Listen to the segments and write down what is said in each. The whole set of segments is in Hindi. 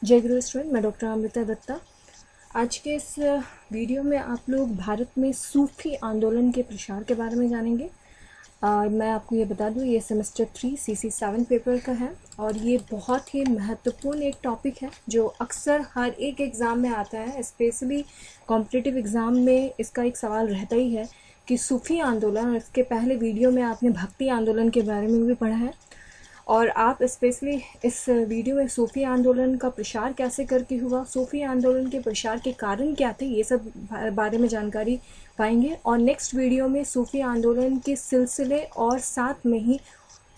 जय गुरु स्टूडेंट, मैं डॉक्टर अमृता दत्ता। आज के इस वीडियो में आप लोग भारत में सूफी आंदोलन के प्रसार के बारे में जानेंगे। मैं आपको ये बता दूँ, ये सेमेस्टर 3 CC 7 पेपर का है और ये बहुत ही महत्वपूर्ण एक टॉपिक है जो अक्सर हर एक एग्ज़ाम में आता है। स्पेशली कॉम्पिटिटिव एग्ज़ाम में इसका एक सवाल रहता ही है कि सूफी आंदोलन, और इसके पहले वीडियो में आपने भक्ति आंदोलन के बारे में भी पढ़ा है और आप स्पेशली इस वीडियो में सूफी आंदोलन का प्रसार कैसे करके हुआ, सूफी आंदोलन के प्रसार के कारण क्या थे, ये सब बारे में जानकारी पाएंगे। और नेक्स्ट वीडियो में सूफी आंदोलन के सिलसिले और साथ में ही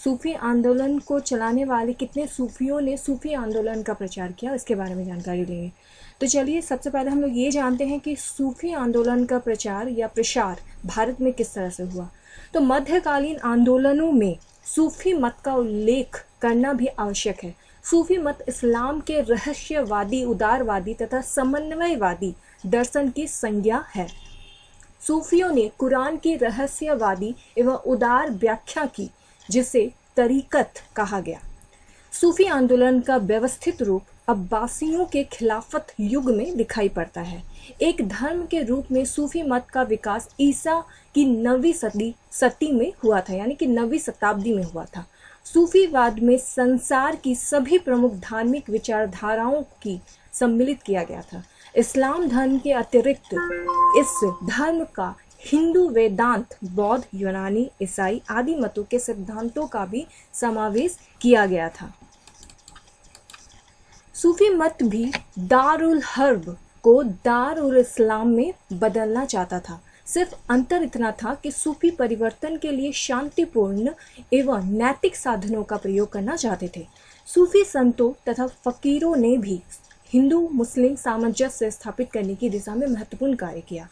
सूफी आंदोलन को चलाने वाले कितने सूफियों ने सूफी आंदोलन का प्रचार किया, इसके बारे में जानकारी लेंगे। तो चलिए, सबसे पहले हम लोग ये जानते हैं कि सूफी आंदोलन का प्रचार या प्रसार भारत में किस तरह से हुआ। तो मध्यकालीन आंदोलनों में सूफी मत का उल्लेख करना भी आवश्यक है। सूफी मत इस्लाम के रहस्यवादी, उदारवादी तथा समन्वयवादी दर्शन की संज्ञा है। सूफियों ने कुरान की रहस्यवादी एवं उदार व्याख्या की, जिसे तरीकत कहा गया। सूफी आंदोलन का व्यवस्थित रूप अब्बासियों के खिलाफत युग में दिखाई पड़ता है। एक धर्म के रूप में सूफी मत का विकास ईसा की 9वीं सदी में हुआ था, यानी कि 9वीं शताब्दी में हुआ था। सूफीवाद में संसार की सभी प्रमुख धार्मिक विचारधाराओं की सम्मिलित किया गया था। इस्लाम धर्म के अतिरिक्त इस धर्म का हिंदू, वेदांत, बौद्ध, यूनानी, ईसाई आदि मतों के सिद्धांतों का भी समावेश किया गया था। सूफी मत भी दारुल हर्ब को दारुल इस्लाम में बदलना चाहता था। सिर्फ अंतर इतना था कि सूफी परिवर्तन के लिए शांतिपूर्ण एवं नैतिक साधनों का प्रयोग करना चाहते थे। सूफी संतों तथा फकीरों ने भी हिंदू मुस्लिम सामंजस्य स्थापित करने की दिशा में महत्वपूर्ण कार्य किया।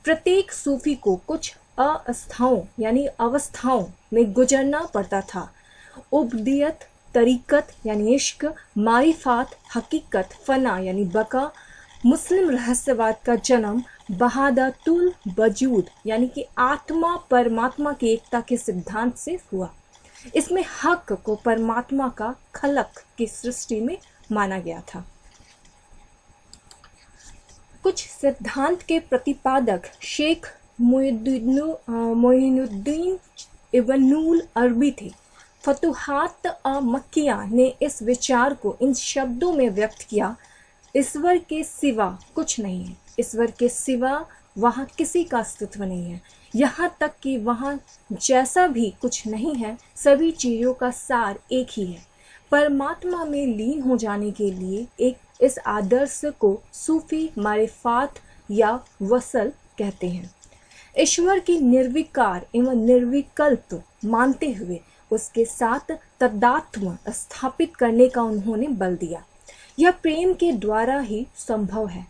प्रत्येक सूफी को कुछ अवस्थाओं यानी अवस्थाओं में गुजरना पड़ता था। उबदियत, तरीकत यानी इश्क, मारिफात, हकीकत, फना यानी बका, मुस्लिम रहस्यवाद का जन्म बहादतुल वजूद यानी कि आत्मा परमात्मा की एकता के सिद्धांत से हुआ। इसमें हक को परमात्मा का खलक की सृष्टि में माना गया था। कुछ सिद्धांत के प्रतिपादक शेख मोइनुद्दीन इब्नुल अरबी थे। फतुहात मक्किया ने इस विचार को इन शब्दों में व्यक्त किया: ईश्वर के सिवा कुछ नहीं है, ईश्वर के सिवा वहाँ किसी का अस्तित्व नहीं है, यहाँ तक कि वहाँ जैसा भी कुछ नहीं है, सभी चीज़ों का सार एक ही है। परमात्मा में लीन हो जाने के लिए इस आदर्श को सूफी मारिफात या वसल कहते हैं। ईश्वर की निर्विकार एवं निर्विकल्प मानते हुए उसके साथ तदात्म स्थापित करने का उन्होंने बल दिया। यह प्रेम के द्वारा ही संभव है।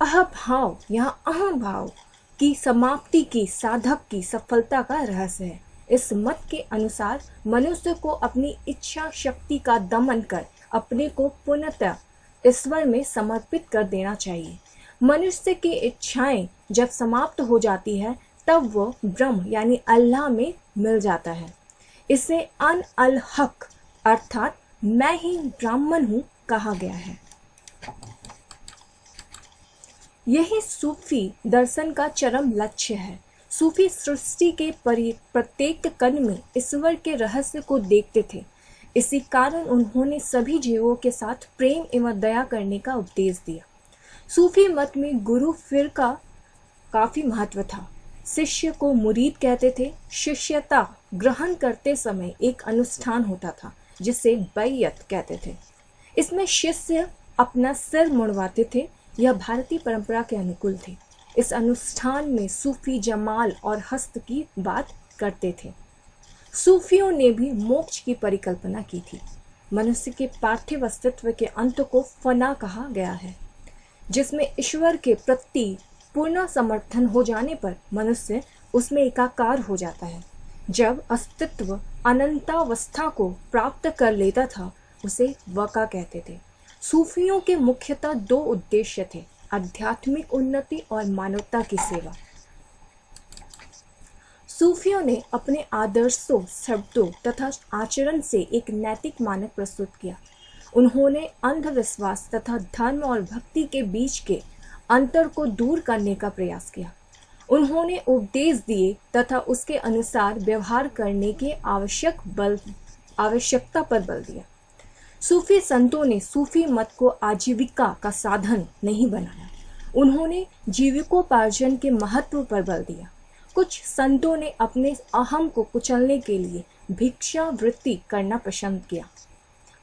अहभाव, यहाँ अहंभाव की समाप्ति की साधक की सफलता का रहस्य है। इस मत के अनुसार मनुष्य को अपनी इच्छा शक्ति का दमन कर अपने को पूर्णतः ईश्वर में समर्पित कर देना चाहिए। मनुष्य की इच्छाएं जब समाप्त हो जाती है तब वह ब्रह्म यानी अल्लाह में मिल जाता है। इसे अन अल हक अर्थात मैं ही ब्राह्मण हूँ कहा गया है। यही सूफी दर्शन का चरम लक्ष्य है। सूफी सृष्टि के प्रत्येक कण में ईश्वर के रहस्य को देखते थे। इसी कारण उन्होंने सभी जीवों के साथ प्रेम एवं दया करने का उपदेश दिया। सूफी मत में गुरु फिरका काफी महत्व था। शिष्य को मुरीद कहते थे। शिष्यता ग्रहण करते समय एक अनुष्ठान होता था जिसे बैयत कहते थे। इसमें शिष्य अपना सिर मुड़वाते थे। यह भारतीय परंपरा के अनुकूल थे। इस अनुष्ठान में सूफी जमाल और हस्त की बात करते थे। सूफियों ने भी मोक्ष की परिकल्पना की थी। मनुष्य के पार्थिव अस्तित्व के अंत को फना कहा गया है, जिसमें ईश्वर के प्रति पूर्ण समर्थन हो जाने पर मनुष्य उसमें एकाकार हो जाता है। जब अस्तित्व अनंतावस्था को प्राप्त कर लेता था उसे वका कहते थे। सूफियों के मुख्यतः 2 उद्देश्य थे: आध्यात्मिक उन्नति और मानवता की सेवा। सूफियों ने अपने आदर्शों, शब्दों तथा आचरण से एक नैतिक मानक प्रस्तुत किया। उन्होंने अंधविश्वास तथा धर्म और भक्ति के बीच के अंतर को दूर करने का प्रयास किया। उन्होंने उपदेश दिए तथा उसके अनुसार व्यवहार करने की आवश्यकता पर बल दिया। सूफी संतों ने सूफी मत को आजीविका का साधन नहीं बनाया, उन्होंने जीविकोपार्जन के महत्व पर बल दिया। कुछ संतों ने अपने अहम को कुचलने के लिए भिक्षा वृत्ति करना पसंद किया।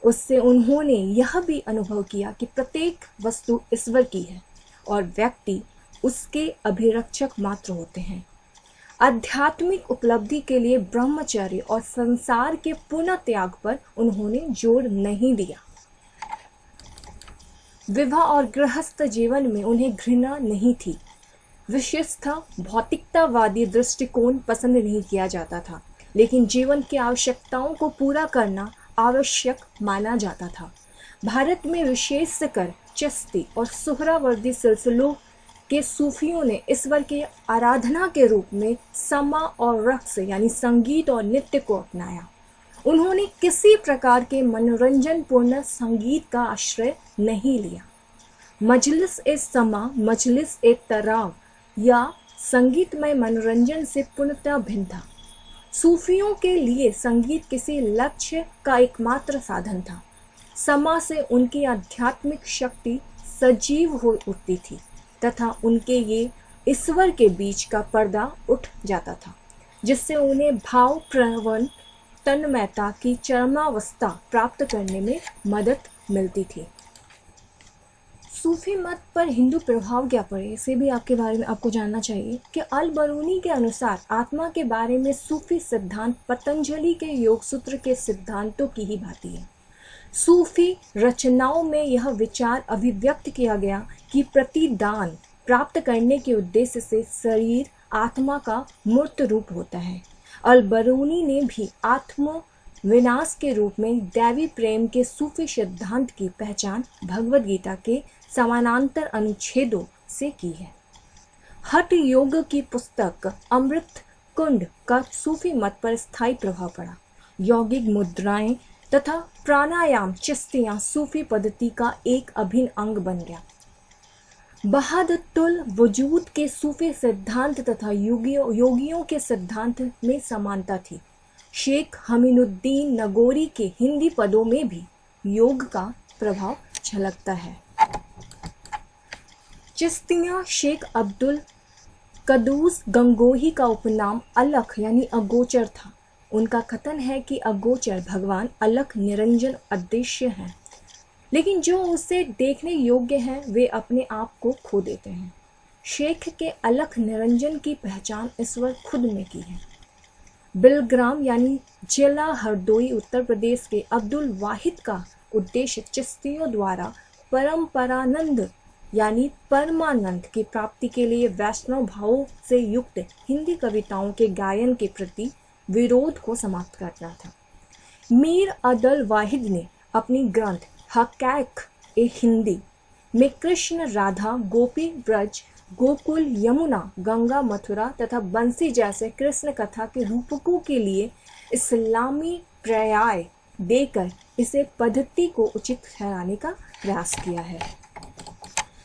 उससे उन्होंने यह भी अनुभव किया कि प्रत्येक वस्तु ईश्वर की है और व्यक्ति उसके अभिरक्षक मात्र होते हैं। आध्यात्मिक उपलब्धि के लिए ब्रह्मचर्य और संसार के पूर्ण त्याग पर उन्होंने जोर नहीं दिया। विवाह और गृहस्थ जीवन में उन्हें घृणा नहीं थी। विशेषतः भौतिकतावादी दृष्टिकोण पसंद नहीं किया जाता था, लेकिन जीवन की आवश्यकताओं को पूरा करना आवश्यक माना जाता था। भारत में विशेषकर चिश्ती और सुहरावर्दी सिलसिलों के सूफियों ने ईश्वर की आराधना के रूप में समा और रक्स यानी संगीत और नृत्य को अपनाया। उन्होंने किसी प्रकार के मनोरंजन पूर्ण संगीत का आश्रय नहीं लिया। मजलिस ए समा, मजलिस ए तराव या संगीतमय मनोरंजन से पूर्णतः भिन्न था। सूफियों के लिए संगीत किसी लक्ष्य का एकमात्र साधन था। समा से उनकी आध्यात्मिक शक्ति सजीव हो उठती थी तथा उनके ये ईश्वर के बीच का पर्दा उठ जाता था, जिससे उन्हें भाव प्रवण तन्मयता की चरमावस्था प्राप्त करने में मदद मिलती थी। सूफी मत पर हिंदू प्रभाव क्या पड़े, इसे भी आपके बारे में आपको जानना चाहिए कि अल बरूनी के अनुसार आत्मा के बारे में सूफी सिद्धांत पतंजलि के योग सूत्र के सिद्धांतों की ही भांति है। सूफी रचनाओं में यह विचार अभिव्यक्त किया गया कि प्रतिदान प्राप्त करने के उद्देश्य से शरीर आत्मा का मूर्त रूप होता है। अल बरूनी ने भी आत्म विनाश के रूप में दैवी प्रेम के सूफी सिद्धांत की पहचान भगवद गीता के समानांतर अनुच्छेदों से की है। हठ योग की पुस्तक अमृत कुंड का सूफी मत पर स्थायी प्रभाव पड़ा। यौगिक मुद्राएं तथा प्राणायाम चिश्तियां सूफी पद्धति का एक अभिन्न अंग बन गया। बहादुल वजूद के सूफी सिद्धांत तथा योगियों के सिद्धांत में समानता थी। शेख हमीनुद्दीन नगोरी के हिंदी पदों में भी योग का प्रभाव झलकता है। चिश्तियां शेख अब्दुल कदूस गंगोही का उपनाम अलख यानी अगोचर था। उनका कथन है कि अगोचर भगवान अलख निरंजन अदृश्य हैं, लेकिन जो उसे देखने योग्य हैं वे अपने आप को खो देते हैं। शेख के अलख निरंजन की पहचान ईश्वर खुद में की है। बिलग्राम यानी जिला हरदोई उत्तर प्रदेश के अब्दुल वाहिद का उद्देश्य चिश्तियों द्वारा परंपरानंद यानी परमानंद की प्राप्ति के लिए वैष्णव भावों से युक्त हिंदी कविताओं के गायन के प्रति विरोध को समाप्त करना था। मीर अदल वाहिद ने अपनी ग्रंथ हकैक ए हिंदी में कृष्ण राधा गोपी ब्रज गोकुल यमुना गंगा मथुरा तथा बंसी जैसे कृष्ण कथा के रूपकों के लिए इस्लामी पर्याय देकर इसे पद्धति को उचित ठहराने का प्रयास किया है।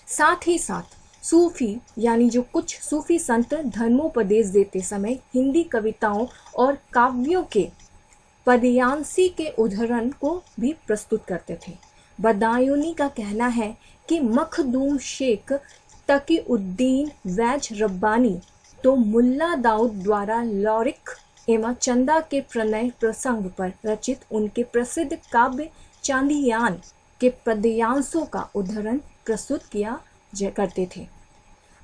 साथ ही साथ सूफी यानी जो कुछ सूफी संत धर्मोपदेश देते समय हिंदी कविताओं और काव्यों के पदयांशी के उदाहरण को भी प्रस्तुत करते थे। बदायूनी का कहना है कि मखदूम शेख तकीउद्दीन वैज रब्बानी तो मुल्ला दाऊद द्वारा लौरिक एवं चंदा के प्रणय प्रसंग पर रचित उनके प्रसिद्ध काव्य चांदियान के पदयांशों का उदाहरण प्रस्तुत किया करते थे।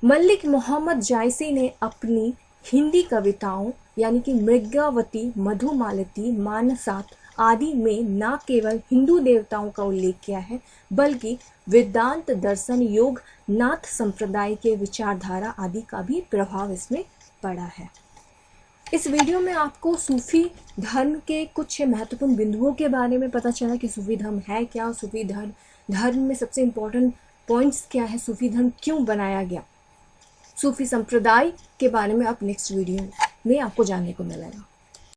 मलिक मोहम्मद जायसी ने अपनी हिंदी कविताओं यानी कि मृगावती, मधुमालती, मानसात आदि में न केवल हिंदू देवताओं का उल्लेख किया है, बल्कि वेदांत दर्शन, योग, नाथ संप्रदाय के विचारधारा आदि का भी प्रभाव इसमें पड़ा है। इस वीडियो में आपको सूफी धर्म के कुछ महत्वपूर्ण बिंदुओं के बारे में पता चला कि सूफी धर्म है क्या, सूफी धर्म में सबसे इम्पोर्टेंट पॉइंट्स क्या है, सूफी धर्म क्यों बनाया गया, सूफी संप्रदाय के बारे में अब नेक्स्ट वीडियो में आपको जानने को मिलेगा।